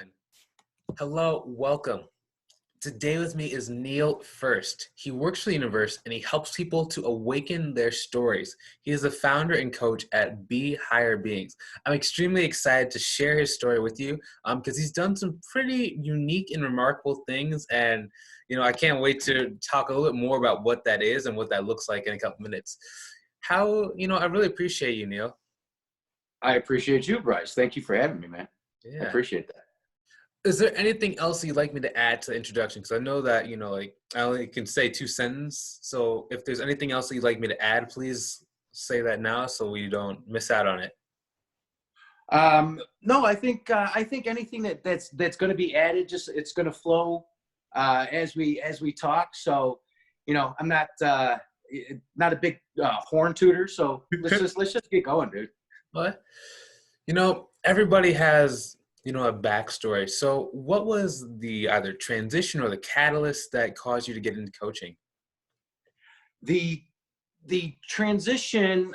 One. Hello, welcome. Today with me is Neil Firszt. He works for the universe and he helps people to awaken their stories. He is the founder and coach at Be Higher Beings. I'm extremely excited to share his story with you because he's done some pretty unique and remarkable things. And, I can't wait to talk a little bit more about what that is and what that looks like in a couple minutes. I really appreciate you, Neil. I appreciate you, Bryce. Thank you for having me, man. I Yeah. appreciate that. Is there anything else you'd like me to add to the introduction? Because I know that, I only can say 2 sentences. So if there's anything else you'd like me to add, please say that now so we don't miss out on it. No, I think anything that's going to be added, it's going to flow as we talk. So, I'm not a big horn tooter. So let's just get going, dude. What? Everybody has a backstory. So what was the either transition or the catalyst that caused you to get into coaching? The transition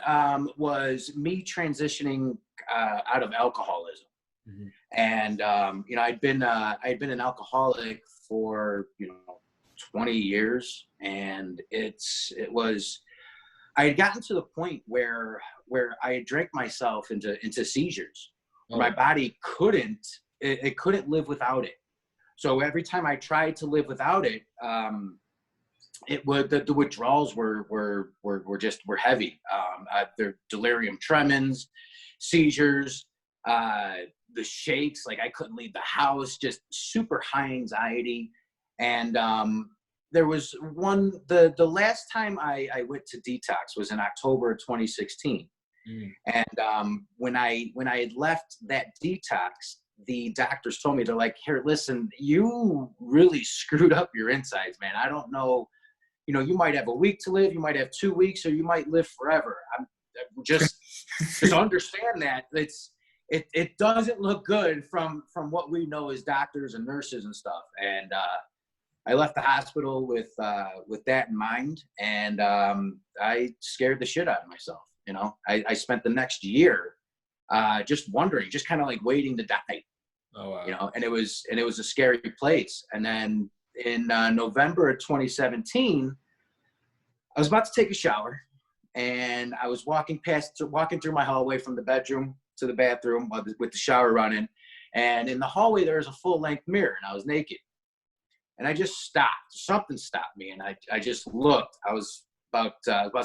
was me transitioning out of alcoholism. Mm-hmm. And I'd been an alcoholic for 20 years, and I had gotten to the point where I had drank myself into seizures. My body couldn't live without it. So every time I tried to live without it, the withdrawals were heavy. Their delirium tremens, seizures, the shakes, like I couldn't leave the house, just super high anxiety. And there was the last time I went to detox was in October of 2016. And when I had left that detox, the doctors told me, they're like, here, listen, you really screwed up your insides, man. I don't know, you might have a week to live, you might have 2 weeks, or you might live forever. I'm just understand that it doesn't look good from what we know as doctors and nurses and stuff. And I left the hospital with that in mind, and I scared the shit out of myself. I spent the next year just wondering, just kind of like waiting to die. Oh, wow. And it was a scary place. And then in November of 2017, I was about to take a shower, and I was walking through my hallway from the bedroom to the bathroom with the shower running. And in the hallway, there was a full-length mirror, and I was naked. And I just stopped. Something stopped me, and I just looked. I was about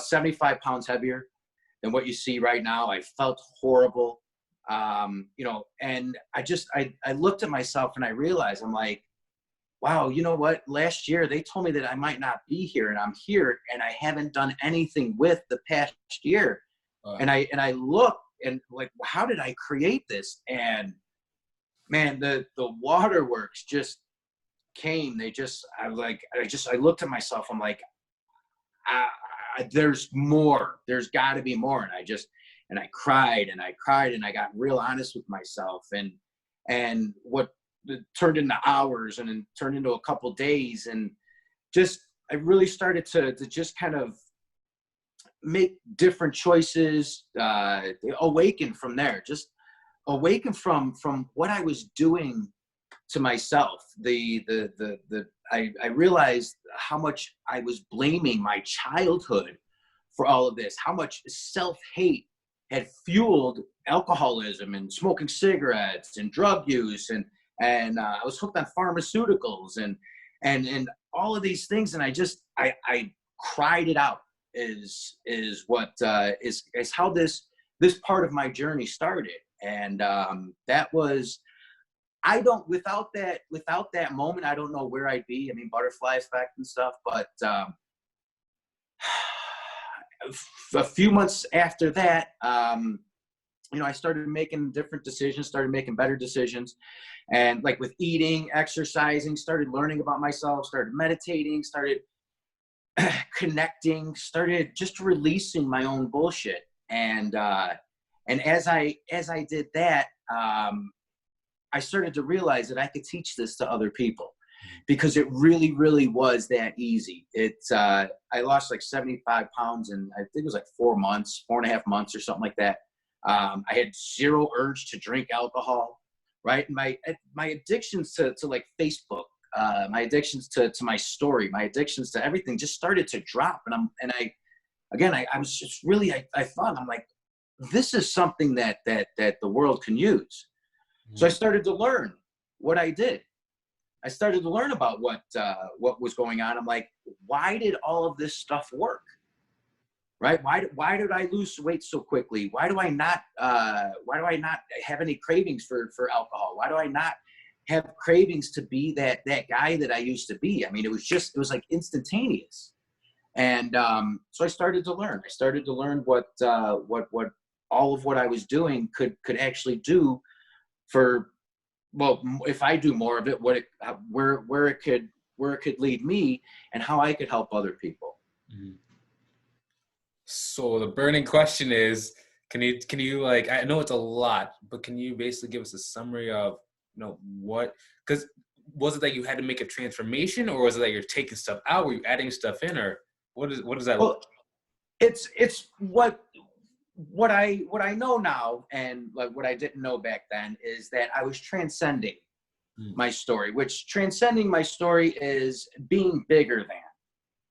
75 pounds heavier than what you see right now. I felt horrible, and I looked at myself and I realized, I'm like, wow, you know what? Last year they told me that I might not be here, and I'm here, and I haven't done anything with the past year. And I looked and like, how did I create this? And man, the waterworks just came. I looked at myself. I'm like, there's more. There's got to be more. And I cried and I cried, and I got real honest with myself. And what turned into hours, and then turned into a couple days, and I really started to just kind of make different choices. Awaken from there. Just awaken from what I was doing to myself. I realized how much I was blaming my childhood for all of this, how much self-hate had fueled alcoholism and smoking cigarettes and drug use. And I was hooked on pharmaceuticals and all of these things. And I cried it out is how this part of my journey started. And that was, without that moment, I don't know where I'd be. I mean, butterfly effect and stuff, but a few months after that, I started making different decisions, started making better decisions. And like with eating, exercising, started learning about myself, started meditating, started connecting, started just releasing my own bullshit. And as I did that, I started to realize that I could teach this to other people, because it really, really was that easy. I lost like 75 pounds in, I think it was like 4.5 months or something like that. I had zero urge to drink alcohol. right? My addictions to like Facebook, my addictions to my story, my addictions to everything just started to drop. I was just really, I thought, I'm like, this is something that the world can use. So I started to learn what I did. I started to learn about what was going on. I'm like, why did all of this stuff work? Right? Why did I lose weight so quickly? Why do I not have any cravings for alcohol? Why do I not have cravings to be that guy that I used to be? I mean, it was like instantaneous. And so I started to learn. I started to learn what all of what I was doing could actually do for, well, if I do more of it, where it could lead me, and how I could help other people. Mm-hmm. So the burning question is, can you like, I know it's a lot, but can you basically give us a summary of, what, because was it that you had to make a transformation, or was it that you're taking stuff out? Were you adding stuff in, or what does that look like? It's what I know now, and like what I didn't know back then, is that I was transcending my story, which transcending my story is being bigger than.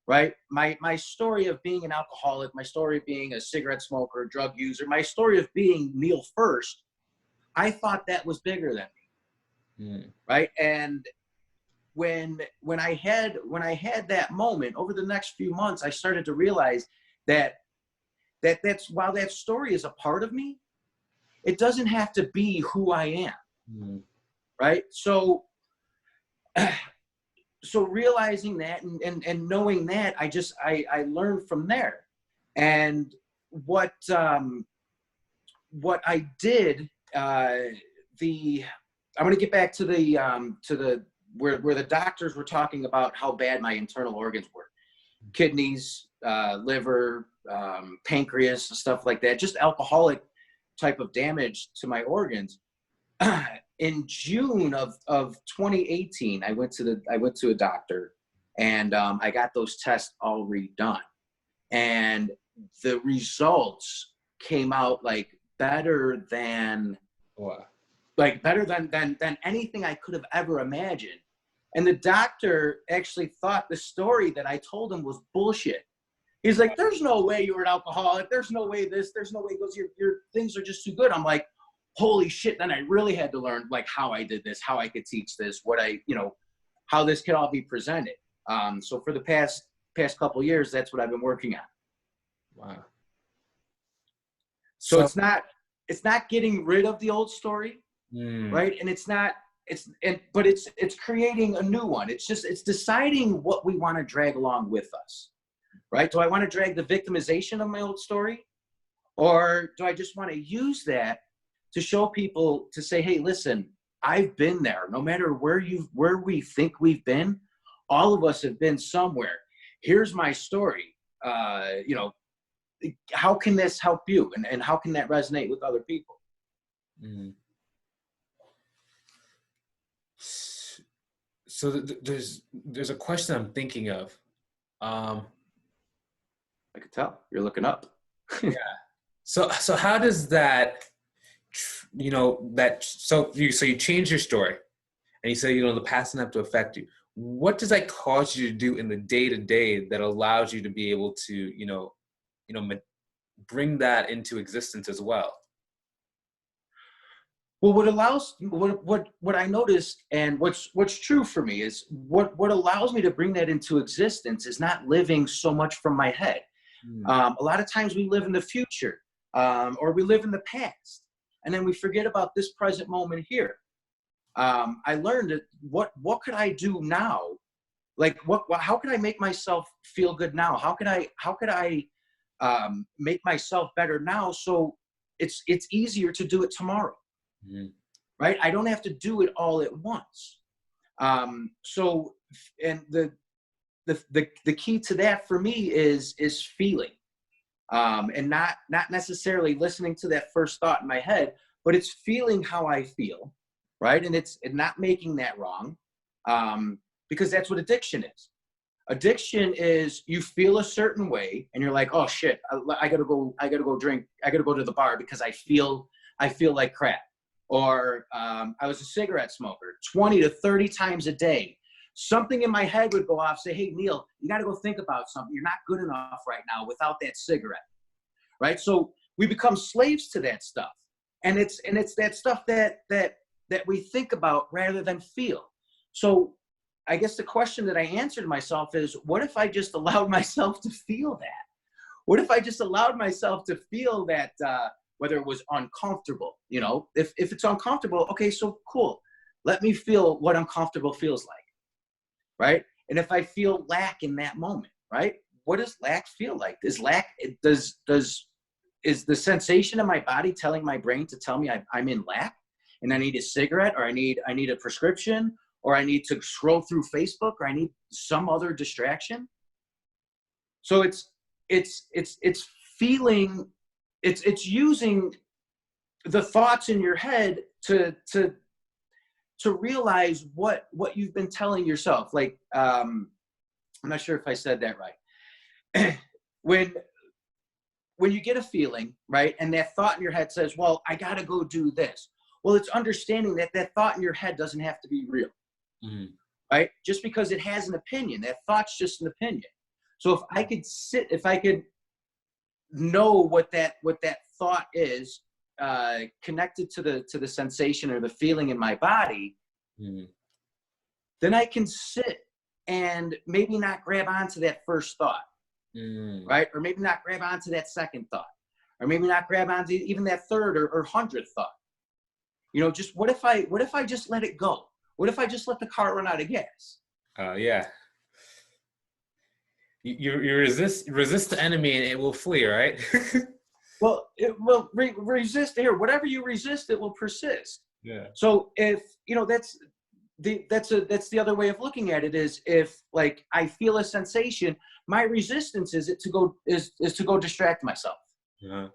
Right? My story of being an alcoholic, my story of being a cigarette smoker, drug user, my story of being Neil Firszt, I thought that was bigger than me. Right? And when I had that moment, over the next few months, I started to realize that's while that story is a part of me, it doesn't have to be who I am. Right? So realizing that and knowing that, I learned from there. And what I did, I'm going to get back to the where the doctors were talking about how bad my internal organs were, kidneys, liver, pancreas, stuff like that, just alcoholic type of damage to my organs. In June of 2018, I went to a doctor, and I got those tests all redone, and the results came out like better than anything I could have ever imagined. And the doctor actually thought the story that I told him was bullshit. He's like, "There's no way you were an alcoholic. There's no way this. There's no way." He goes, "Your things are just too good." I'm like, holy shit. Then I really had to learn like how I did this, how I could teach this, how this could all be presented. So for the past couple of years, that's what I've been working on. Wow. So it's not getting rid of the old story, right? And but it's creating a new one. It's deciding what we want to drag along with us, right? Do I want to drag the victimization of my old story, or do I just want to use that to show people, to say, hey, listen, I've been there. No matter where we think we've been, all of us have been somewhere. Here's my story. How can this help you? And how can that resonate with other people? So there's a question I'm thinking of. I could tell you're looking up. Yeah. So how does that, so you change your story, and you say, the past doesn't have to affect you. What does that cause you to do in the day-to-day that allows you to be able to, bring that into existence as well? Well, what I noticed, and what's true for me, is what allows me to bring that into existence is not living so much from my head. A lot of times we live in the future, or we live in the past, and then we forget about this present moment here. I learned that what could I do now? Like how could I make myself feel good now? How could I make myself better now, so it's easier to do it tomorrow? Right? I don't have to do it all at once. So, and the key to that for me is feeling. And not necessarily listening to that first thought in my head, but it's feeling how I feel, right? And it's not making that wrong, because that's what addiction is. Addiction is you feel a certain way, and you're like, oh shit, I gotta go drink, I gotta go to the bar because I feel like crap, or I was a cigarette smoker 20 to 30 times a day. Something in my head would go off, say, hey, Neil, you got to go think about something. You're not good enough right now without that cigarette, right? So we become slaves to that stuff. And it's that stuff that we think about rather than feel. So I guess the question that I answered myself is, what if I just allowed myself to feel that? What if I just allowed myself to feel that, whether it was uncomfortable, you know, if it's uncomfortable, okay, so cool. Let me feel what uncomfortable feels like, right? And if I feel lack in that moment, right? What does lack feel like? Is the sensation in my body telling my brain to tell me I'm in lack and I need a cigarette, or I need a prescription, or I need to scroll through Facebook, or I need some other distraction? So it's feeling, it's using the thoughts in your head to realize what you've been telling yourself. Like, I'm not sure if I said that right. When you get a feeling, right, and that thought in your head says, well, I got to go do this. Well, it's understanding that that thought in your head doesn't have to be real, right? Just because it has an opinion, that thought's just an opinion. So if I could know what that thought is, connected to the sensation or the feeling in my body, then I can sit and maybe not grab onto that first thought. Right? Or maybe not grab onto that second thought, or maybe not grab onto even that third or 100th thought. You know, just what if I just let it go? What if I just let the car run out of gas? Yeah. You resist the enemy and it will flee, right? Well, it will resist here. Whatever you resist, it will persist. Yeah. So if, you know, that's the other way of looking at it, is if, like, I feel a sensation, my resistance is to go distract myself. Yeah.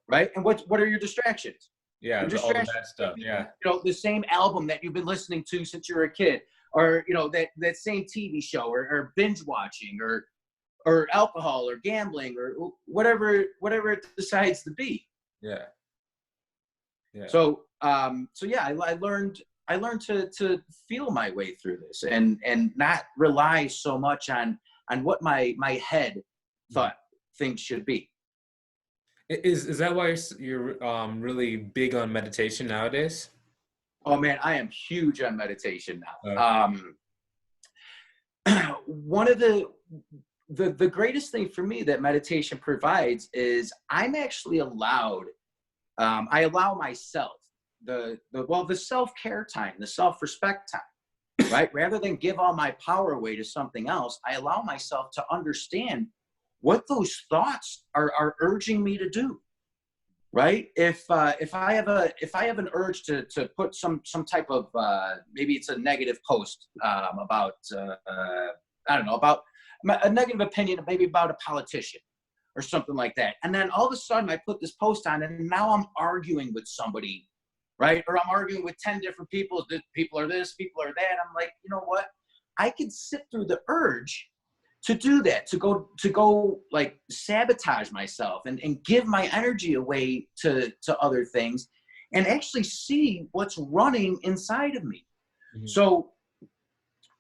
Right. And what are your distractions? Yeah. All the bad stuff. Yeah. You know, the same album that you've been listening to since you were a kid, or, you know, that same TV show, or binge watching, or alcohol, or gambling, or whatever it decides to be. Yeah. Yeah. So yeah, I learned to feel my way through this, and not rely so much on what my head thought things should be. Is that why you're really big on meditation nowadays? Oh man, I am huge on meditation now. One of the greatest thing for me that meditation provides is I'm actually allowed, I allow myself the self-care time, the self-respect time, right? Rather than give all my power away to something else, I allow myself to understand what those thoughts are urging me to do, right? If I have an urge to put some type of, maybe it's a negative post, about, I don't know, about a negative opinion, maybe about a politician or something like that. And then all of a sudden I put this post on, and now I'm arguing with somebody, right? Or I'm arguing with 10 different people. People are this, people are that. I'm like, you know what? I can sit through the urge to do that, to go like sabotage myself and give my energy away to other things, and actually see what's running inside of me. So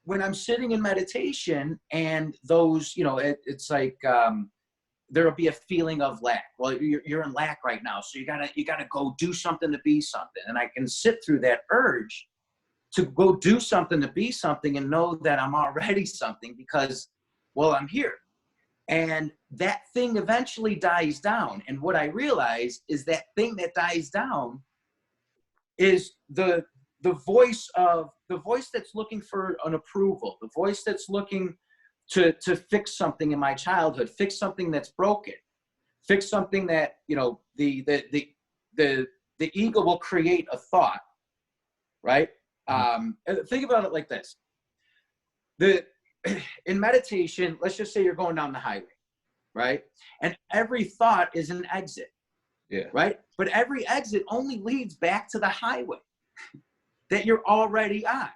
when I'm sitting in meditation, and those, you know, it's like, there'll be a feeling of lack. Well, you're in lack right now, so you gotta go do something to be something. And I can sit through that urge to go do something to be something, and know that I'm already something, because, well, I'm here. And that thing eventually dies down. And what I realize is that thing that dies down is the voice that's looking for an approval, the voice that's looking to fix something in my childhood, fix something that's broken, fix something that, you know, the ego will create a thought, right? Think about it like this. In meditation, let's just say you're going down the highway, right? And every thought is an exit, right? But every exit only leads back to the highway that you're already on.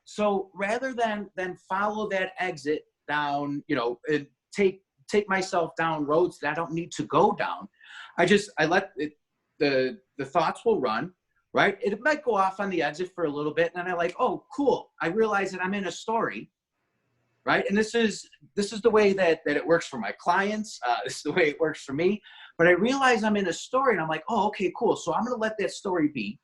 So rather than follow that exit down, you know, and take myself down roads that I don't need to go down, I let the thoughts will run. right? It might go off on the exit for a little bit, and then I'm like, oh, cool. I realize that I'm in a story, right? And this is the way that it works for my clients. This is the way it works for me. But I realize I'm in a story, and I'm like, oh, okay, cool. So I'm going to let that story be,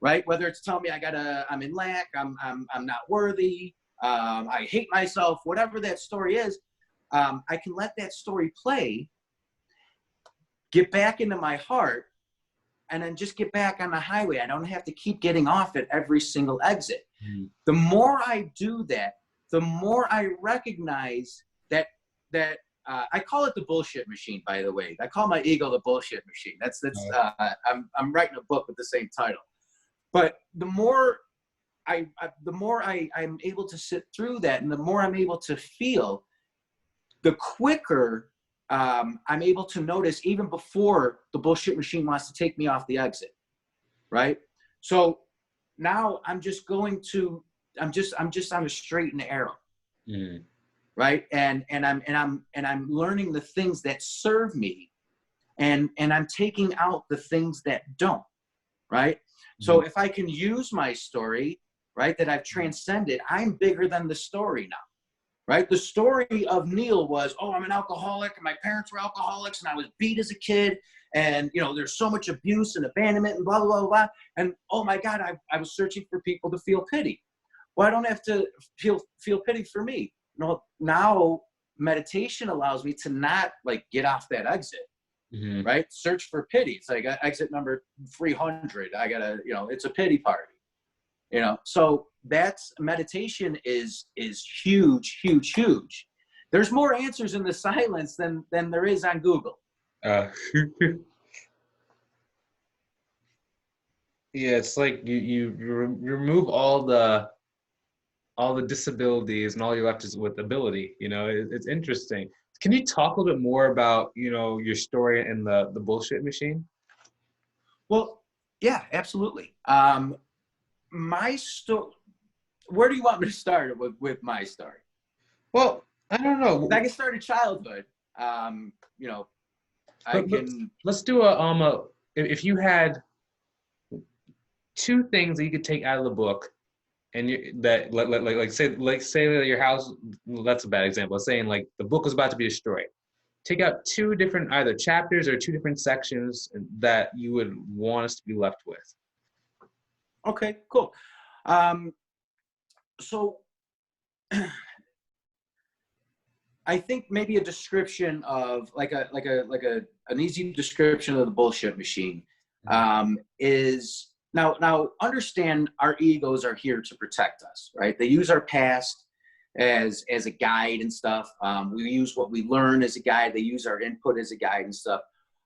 right? Whether it's telling me I'm in lack, I'm not worthy, I hate myself, whatever that story is, I can let that story play, get back into my heart, and then just get back on the highway. I don't have to keep getting off at every single exit. Mm-hmm. The more I do that, the more I recognize that I call it the bullshit machine, by the way. I call my ego the bullshit machine. I'm writing a book with the same title. But the more I'm able to sit through that, and the more I'm able to feel, the quicker I'm able to notice, even before the bullshit machine wants to take me off the exit, right? So now I'm just on a straight and narrow, right? And I'm learning the things that serve me, and I'm taking out the things that don't, right? So if I can use my story, right, that I've transcended, I'm bigger than the story now. Right? The story of Neil was, oh, I'm an alcoholic, and my parents were alcoholics, and I was beat as a kid, and, you know, there's so much abuse and abandonment and blah, blah, blah, blah. And, oh, my God, I was searching for people to feel pity. Well, I don't have to feel pity for me. No, now meditation allows me to not, like, get off that exit, right? Search for pity. It's like exit number 300. I got to, you know, it's a pity party. You know, so that's meditation is huge, huge, huge. There's more answers in the silence than there is on Google. Yeah, it's like you remove all the disabilities, and all you're left is with ability. You know, it's interesting. Can you talk a little bit more about, you know, your story and the bullshit machine? Well, yeah, absolutely. My story. Where do you want me to start with my story? Well, I don't know. I can start in childhood. You know, Let's do if you had two things that you could take out of the book, and say that your house. That's a bad example. Saying like the book was about to be destroyed. Take out two different either chapters or two different sections that you would want us to be left with. Okay, cool. So I think maybe a description of an easy description of the bullshit machine is now understand our egos are here to protect us, right? They use our past as a guide and stuff. We use what we learn as a guide. They use our input as a guide and stuff.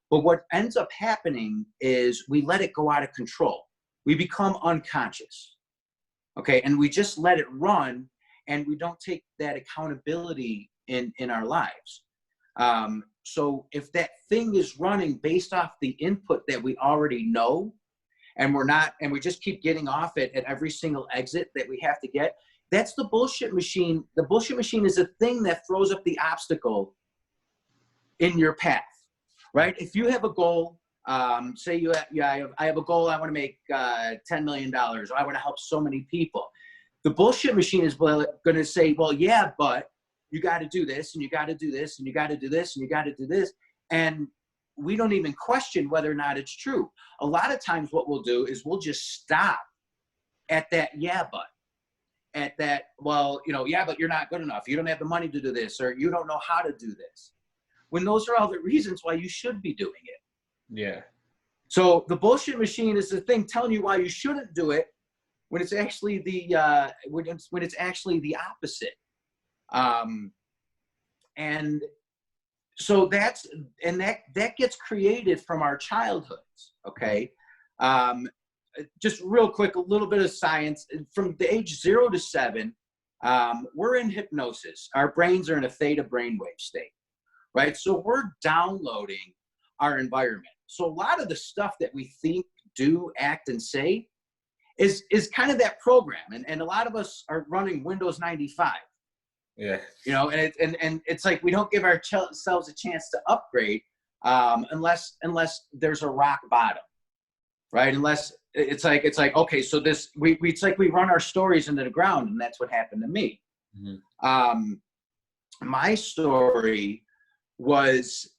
But what ends up happening is we let it go out of control. We become unconscious, okay? And we just let it run, and we don't take that accountability in our lives. So if that thing is running based off the input that we already know, and we just keep getting off it at every single exit that we have to get, that's the bullshit machine. The bullshit machine is a thing that throws up the obstacle in your path, right? If you have a goal, say I have a goal, I want to make $10 million, or I want to help so many people. The bullshit machine is going to say, well, yeah, but you got to do this, and you got to do this, and you got to do this, and you got to do this. And we don't even question whether or not it's true. A lot of times what we'll do is we'll just stop at that, yeah, but. At that, well, you know, yeah, but you're not good enough. You don't have the money to do this, or you don't know how to do this. When those are all the reasons why you should be doing it. Yeah. So the bullshit machine is the thing telling you why you shouldn't do it, when it's actually when it's actually the opposite. And so that gets created from our childhoods. Okay. Just real quick, a little bit of science. From the age 0 to 7, we're in hypnosis. Our brains are in a theta brainwave state, right? So we're downloading our environment. So a lot of the stuff that we think, do, act, and say is kind of that program. And a lot of us are running Windows 95. Yeah. You know, and it's like we don't give ourselves a chance to upgrade unless there's a rock bottom. right? Unless it's like, okay, so it's like we run our stories into the ground, and that's what happened to me. My story was,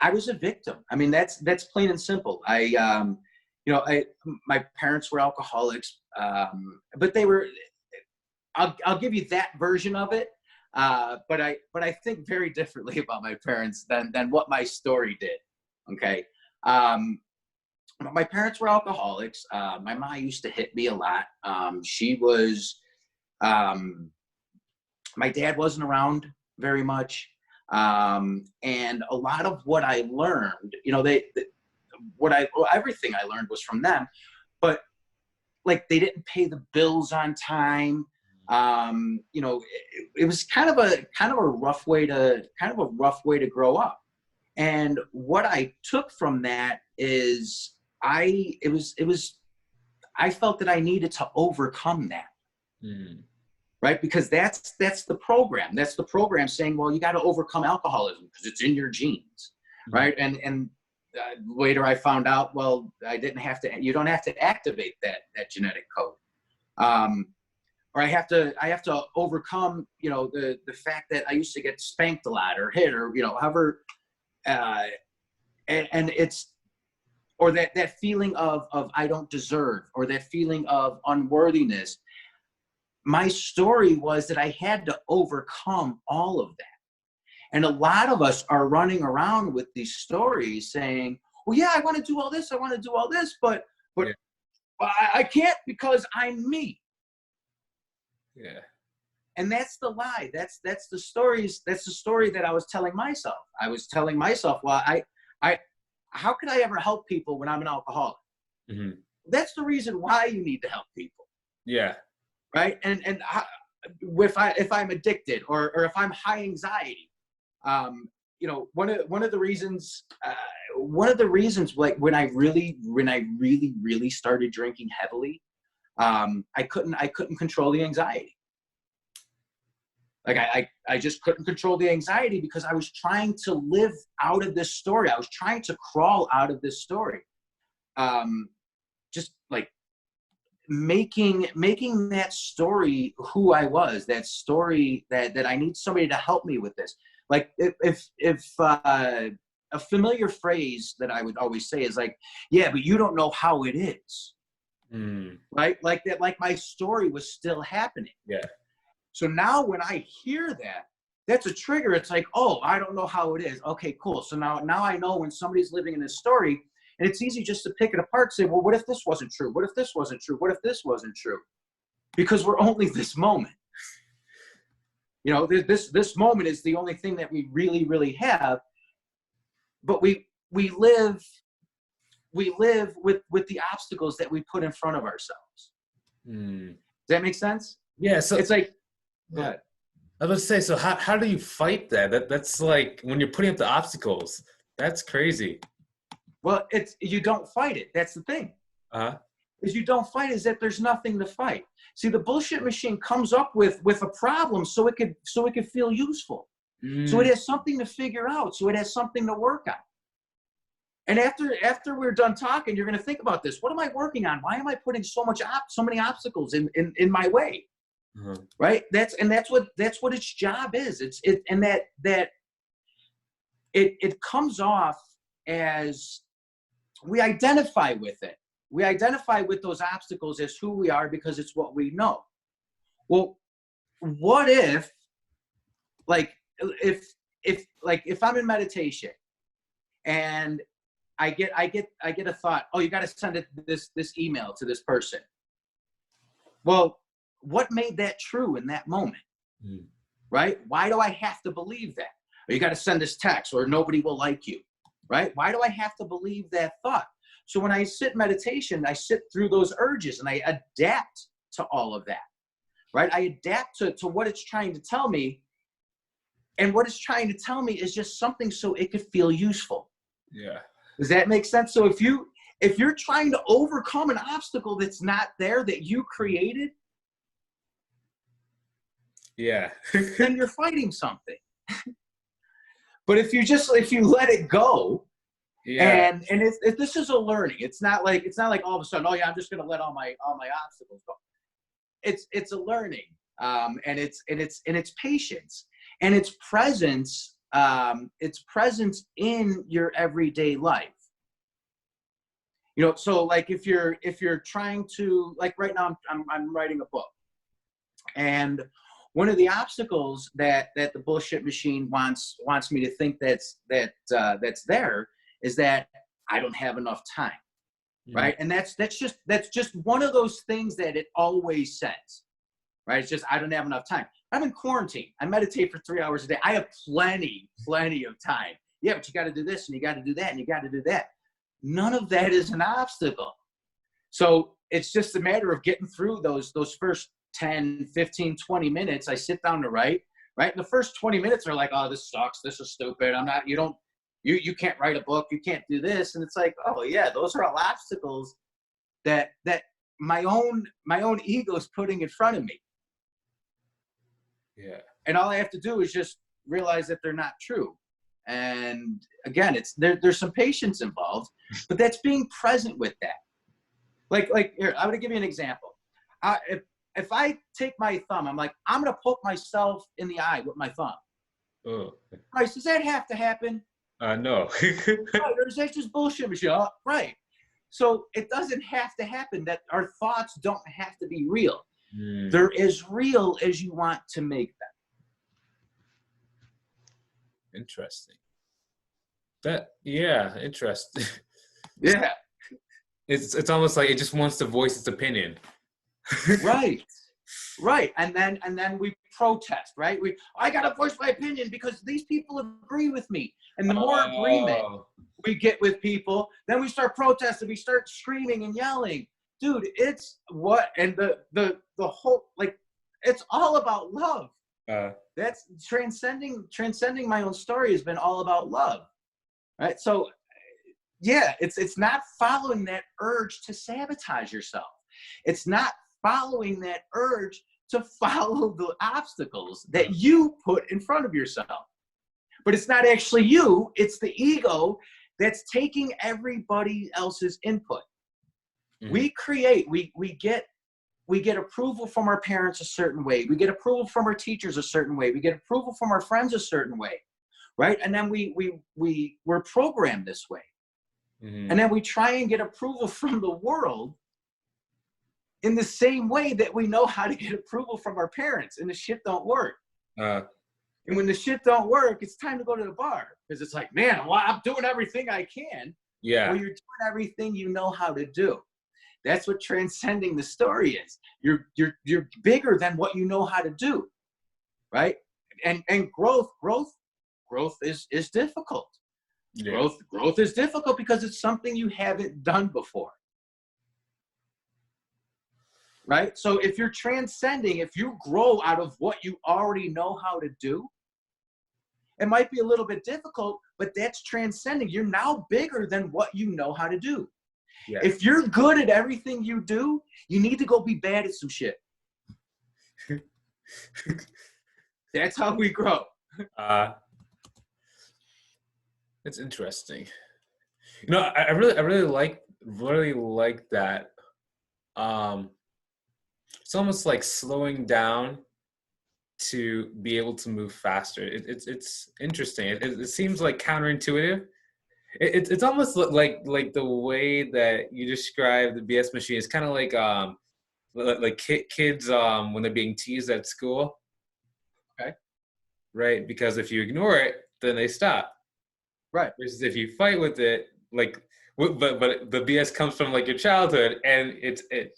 I was a victim. I mean, that's plain and simple. My parents were alcoholics, but I'll give you that version of it. But I think very differently about my parents than what my story did. Okay. My parents were alcoholics. My mom used to hit me a lot. My dad wasn't around very much. And a lot of what I learned, everything I learned was from them, but like, they didn't pay the bills on time. It was kind of a rough way to grow up. And what I took from that is I felt that I needed to overcome that. Right? Because that's the program. That's the program saying, well, you got to overcome alcoholism because it's in your genes. Right. And later I found out, well, you don't have to activate that genetic code. Or I have to overcome, the fact that I used to get spanked a lot or hit or, however, and it's, or that feeling of I don't deserve, or that feeling of unworthiness. My story was that I had to overcome all of that. And a lot of us are running around with these stories saying, well, yeah, I want to do all this. I want to do all this, but yeah, I can't because I'm me. Yeah. And that's the lie. That's the stories. That's the story that I was telling myself. I was telling myself, well, how could I ever help people when I'm an alcoholic? That's the reason why you need to help people. Yeah. Right. And if I'm addicted or if I'm high anxiety, one of the reasons, like when I really started drinking heavily, I couldn't control the anxiety. Like I just couldn't control the anxiety because I was trying to live out of this story. I was trying to crawl out of this story. Just like making that story who I was, that story that I need somebody to help me with this. Like if a familiar phrase that I would always say is like, yeah, but you don't know how it is. Right? Like that, like my story was still happening. Yeah. So now when I hear that, that's a trigger. It's like, oh, I don't know how it is. Okay, cool. So now I know when somebody's living in this story, and it's easy just to pick it apart and say, well, what if this wasn't true? What if this wasn't true? What if this wasn't true? Because we're only this moment. This moment is the only thing that we really, really have. But we live with the obstacles that we put in front of ourselves. Does that make sense? Yeah. So it's like, yeah. I was going to say, so how do you fight that? That's like when you're putting up the obstacles, that's crazy. Well, you don't fight it. That's the thing. Is you don't fight is that there's nothing to fight. See, the bullshit machine comes up with a problem so it could feel useful. So it has something to figure out. So it has something to work on. And after we're done talking, you're going to think about this. What am I working on? Why am I putting so many obstacles in my way? Right? That's what its job is. It comes off as we identify with it. We identify with those obstacles as who we are because it's what we know. Well, what if I'm in meditation and I get a thought, oh, you got to send this email to this person. Well, what made that true in that moment? Right? Why do I have to believe that? Or you got to send this text or nobody will like you. Right? Why do I have to believe that thought? So when I sit meditation, I sit through those urges and I adapt to all of that. Right? I adapt to what it's trying to tell me. And what it's trying to tell me is just something so it could feel useful. Yeah. Does that make sense? So if you're trying to overcome an obstacle that's not there, that you created, yeah, then you're fighting something. But if you let it go, Yeah. And this is a learning. It's not like all of a sudden, oh yeah, I'm just going to let all my obstacles go. It's a learning, and it's patience, and it's presence. It's presence in your everyday life. You know, so like if you're trying to, like right now, I'm writing a book, and one of the obstacles that the bullshit machine wants me to think that's there is that I don't have enough time. Right. And that's just one of those things that it always says, right? It's just, I don't have enough time. I'm in quarantine. I meditate for 3 hours a day. I have plenty of time. Yeah, but you got to do this and you got to do that and you got to do that. None of that is an obstacle. So it's just a matter of getting through those first 10, 15, 20 minutes. I sit down to write, right? And the first 20 minutes are like, oh, this sucks. This is stupid. You can't write a book. You can't do this. And it's like, oh yeah, those are all obstacles that my own ego is putting in front of me. Yeah. And all I have to do is just realize that they're not true. And again, there's some patience involved, but that's being present with that. Like here, I'm going to give you an example. If I take my thumb, I'm like, I'm going to poke myself in the eye with my thumb. Oh. Bryce, does that have to happen? No. Right, or is that just bullshit, Michelle? Right. So it doesn't have to happen. That our thoughts don't have to be real. They're as real as you want to make them. Interesting. Interesting. Yeah. It's almost like it just wants to voice its opinion. Right. And then we protest, right? I gotta voice my opinion because these people agree with me. And the more agreement we get with people, then we start protesting, we start screaming and yelling. Dude, it's what, and the whole, like, it's all about love. That's transcending my own story has been all about love. Right? So yeah, it's not following that urge to sabotage yourself. It's not following that urge to follow the obstacles that you put in front of yourself. But it's not actually you, it's the ego that's taking everybody else's input. Mm-hmm. We get approval from our parents a certain way. We get approval from our teachers a certain way. We get approval from our friends a certain way, right? And then we're programmed this way. Mm-hmm. And then we try and get approval from the world in the same way that we know how to get approval from our parents, and the shit don't work. And when the shit don't work, it's time to go to the bar, because it's like, man, well, I'm doing everything I can. Yeah. Well, you're doing everything you know how to do. That's what transcending the story is. You're bigger than what you know how to do, right? And growth is difficult. Yeah. Growth is difficult because it's something you haven't done before. Right? So if you're transcending, if you grow out of what you already know how to do, it might be a little bit difficult, but that's transcending. You're now bigger than what you know how to do. Yeah. If you're good at everything you do, you need to go be bad at some shit. That's how we grow. It's interesting. You know, I really like that. It's almost like slowing down to be able to move faster. It's interesting. It seems like counterintuitive. It's almost like the way that you describe the BS machine. It's kind of like kids when they're being teased at school. Okay. Right, because if you ignore it, then they stop. Right. Versus if you fight with it, like, but the BS comes from like your childhood, and it's it.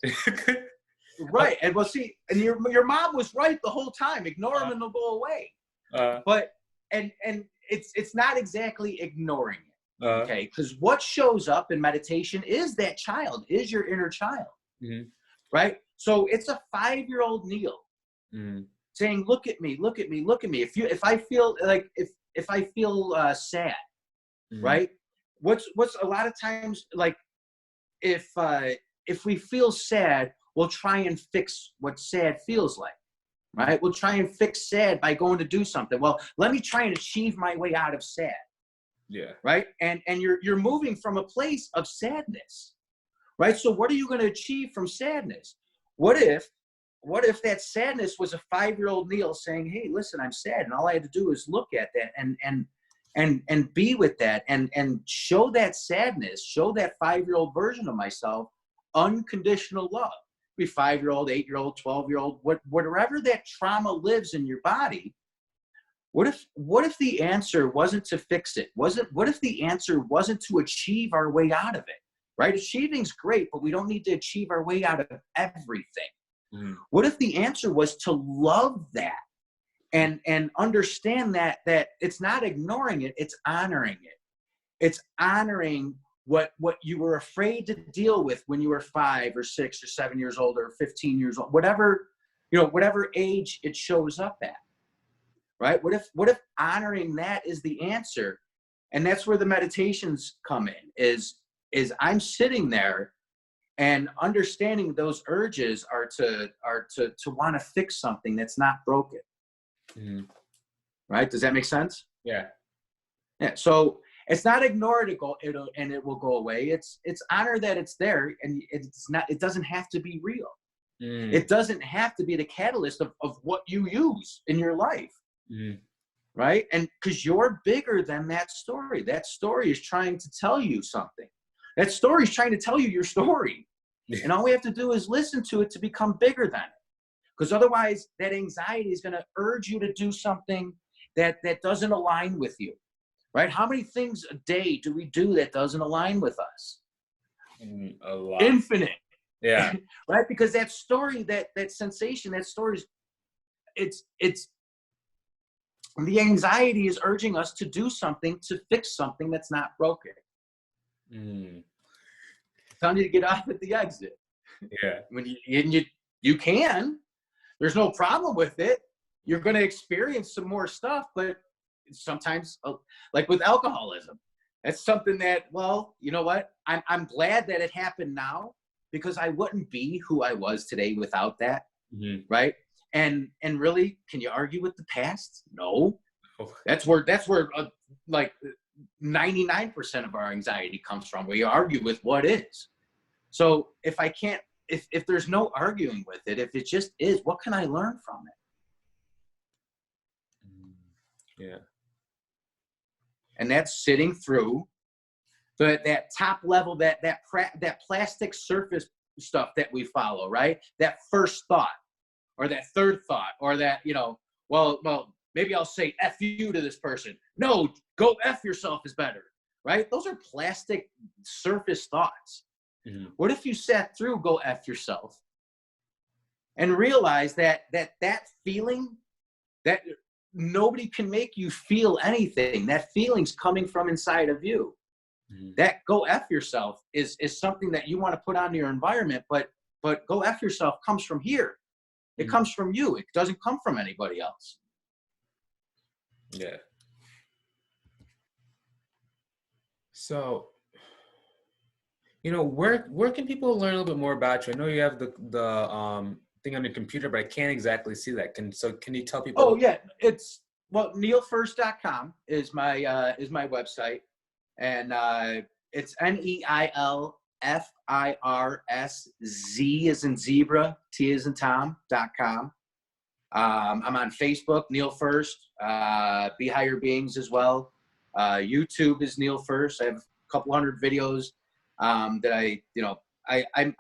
Right, and well, see, and your mom was right the whole time. Ignore them and they'll go away. But and it's not exactly ignoring it, okay? Because what shows up in meditation is that child, is your inner child, mm-hmm. Right? So it's a 5-year-old Neil saying, "Look at me, look at me, look at me." If I feel like if I feel sad, mm-hmm. Right? What's a lot of times, like if we feel sad, we'll try and fix what sad feels like, right? We'll try and fix sad by going to do something. Well, let me try and achieve my way out of sad. Yeah. right? And you're moving from a place of sadness, right? So what are you going to achieve from sadness? What if that sadness was a 5-year-old Neil saying, hey, listen, I'm sad, and all I had to do is look at that and be with that and show that sadness, show that 5-year-old version of myself unconditional love. Be 5-year-old, 8-year-old, 12-year-old, whatever that trauma lives in your body. What if the answer wasn't to fix it? What if the answer wasn't to achieve our way out of it? Right? Achieving's great, but we don't need to achieve our way out of everything. Mm. What if the answer was to love that and understand that it's not ignoring it, it's honoring it. It's honoring what you were afraid to deal with when you were 5 or 6 or 7 years old or 15 years old, whatever age it shows up at. Right? What if honoring that is the answer? And that's where the meditations come in, is I'm sitting there and understanding those urges are to want to fix something that's not broken. Mm-hmm. Right? Does that make sense? Yeah. Yeah. So it's not ignore it, and it will go away. It's honor that it's there, and it doesn't have to be real. Mm. It doesn't have to be the catalyst of what you use in your life. Mm. Right? And because you're bigger than that story. That story is trying to tell you something. That story is trying to tell you your story. And all we have to do is listen to it to become bigger than it. Because otherwise, that anxiety is going to urge you to do something that doesn't align with you. Right? How many things a day do we do that doesn't align with us? A lot. Infinite. Yeah. Right? Because that story, that sensation, that story is, it's the anxiety is urging us to do something to fix something that's not broken. Mm. Telling you to get off at the exit. Yeah. When you can, there's no problem with it. You're going to experience some more stuff, but sometimes, like with alcoholism, that's something that, well, you know what? I'm glad that it happened now, because I wouldn't be who I was today without that. Mm-hmm. Right? And really, can you argue with the past? No. Oh. That's where like 99% of our anxiety comes from. We argue with what is. So if there's no arguing with it, if it just is, what can I learn from it? Yeah. And that's sitting through that top level, that plastic surface stuff that we follow, right? That first thought, or that third thought, or that, well, maybe I'll say F you to this person. No, go F yourself is better, right? Those are plastic surface thoughts. Mm-hmm. What if you sat through go F yourself and realize that feeling, that nobody can make you feel anything, that feeling's coming from inside of you. Mm-hmm. That go F yourself is something that you want to put on your environment, but go F yourself comes from here. It mm-hmm. comes from you. It doesn't come from anybody else. Yeah. So, where can people learn a little bit more about you? I know you have the thing on your computer, but I can't exactly see that. Can you tell people? Oh yeah, it's neilfirszt.com is my website, and it's NeilFirsz as in zebra, T as in Tom.com. I'm on Facebook, Neil Firszt, Be Higher Beings as well. YouTube is Neil Firszt. I have a couple hundred videos that I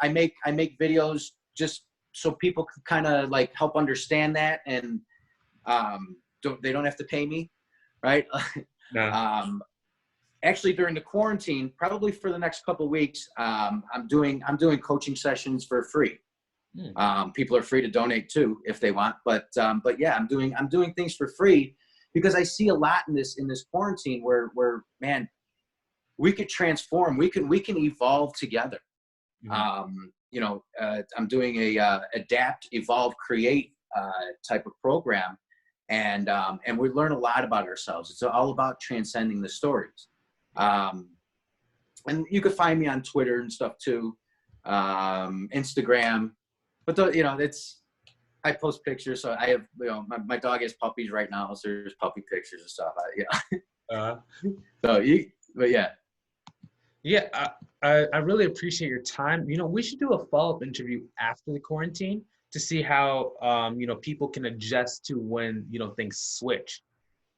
make videos just so people can kind of like help understand that, and they don't have to pay me, right? No. Actually, during the quarantine, probably for the next couple of weeks, I'm doing coaching sessions for free. People are free to donate too if they want, but yeah, I'm doing things for free, because I see a lot in this quarantine where man, we could transform, we can evolve together. Mm-hmm. I'm doing a adapt, evolve, create type of program, and we learn a lot about ourselves. It's all about transcending the stories. And you could find me on Twitter and stuff too, Instagram. But I post pictures. So I have, my dog has puppies right now, so there's puppy pictures and stuff. Uh, But yeah. yeah, I really appreciate your time. We should do a follow-up interview after the quarantine to see how people can adjust to when things switch.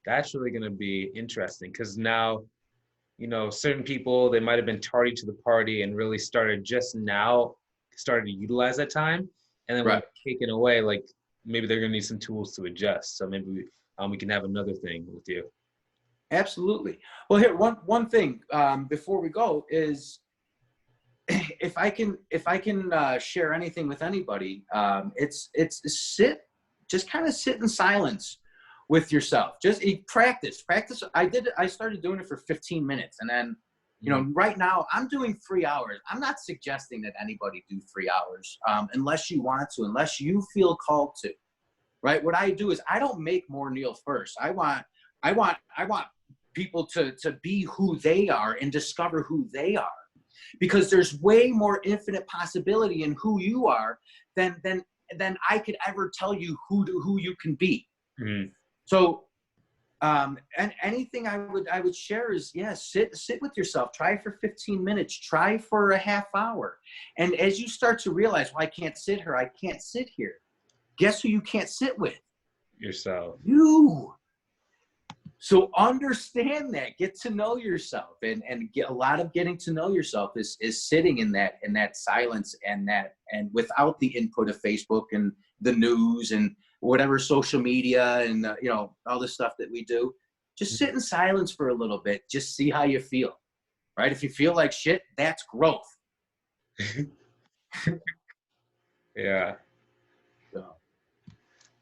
That's really going to be interesting because now certain people, they might have been tardy to the party and really started to utilize that time. And then when Right. it's taken away, like maybe they're gonna need some tools to adjust. So maybe we can have another thing with you. Absolutely. Well, here, one thing before we go is, if I can share anything with anybody, it's just kind of sit in silence with yourself. Just practice. I started doing it for 15 minutes, and then right now I'm doing 3 hours. I'm not suggesting that anybody do 3 hours unless you want to, unless you feel called to. Right. What I do is I don't make more Neil First. I want people to be who they are and discover who they are, because there's way more infinite possibility in who you are than I could ever tell you who you can be. Mm-hmm. So and anything I would share is, sit with yourself. Try for 15 minutes. Try for a half hour. And as you start to realize, well, I can't sit here, I can't sit here. Guess who you can't sit with? Yourself. You. So understand that, get to know yourself, and get a lot of getting to know yourself is sitting in that silence and without the input of Facebook and the news and whatever social media and all the stuff that we do. Just sit in silence for a little bit. Just see how you feel. Right? If you feel like shit, that's growth. Yeah. So.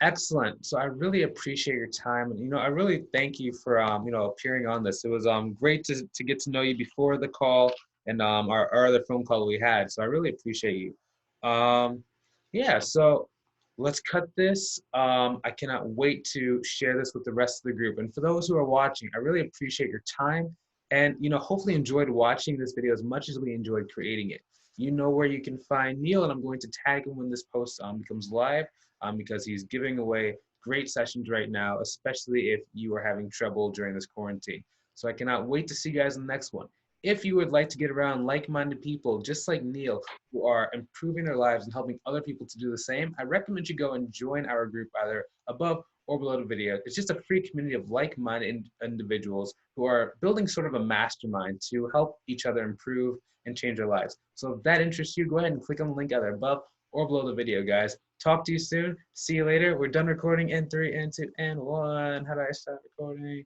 Excellent. So I really appreciate your time, and I really thank you for appearing on this. It was great to get to know you before the call and our other phone call we had. So I really appreciate you. Yeah. So let's cut this. I cannot wait to share this with the rest of the group. And for those who are watching, I really appreciate your time, and hopefully enjoyed watching this video as much as we enjoyed creating it. You know where you can find Neil, and I'm going to tag him when this post becomes live. Because he's giving away great sessions right now, especially if you are having trouble during this quarantine. So I cannot wait to see you guys in the next one. If you would like to get around like-minded people, just like Neil, who are improving their lives and helping other people to do the same, I recommend you go and join our group either above or below the video. It's just a free community of like-minded individuals who are building sort of a mastermind to help each other improve and change their lives. So if that interests you, go ahead and click on the link either above or below the video, guys. Talk to you soon. See you later. We're done recording in 3, and 2, and 1. How do I start recording?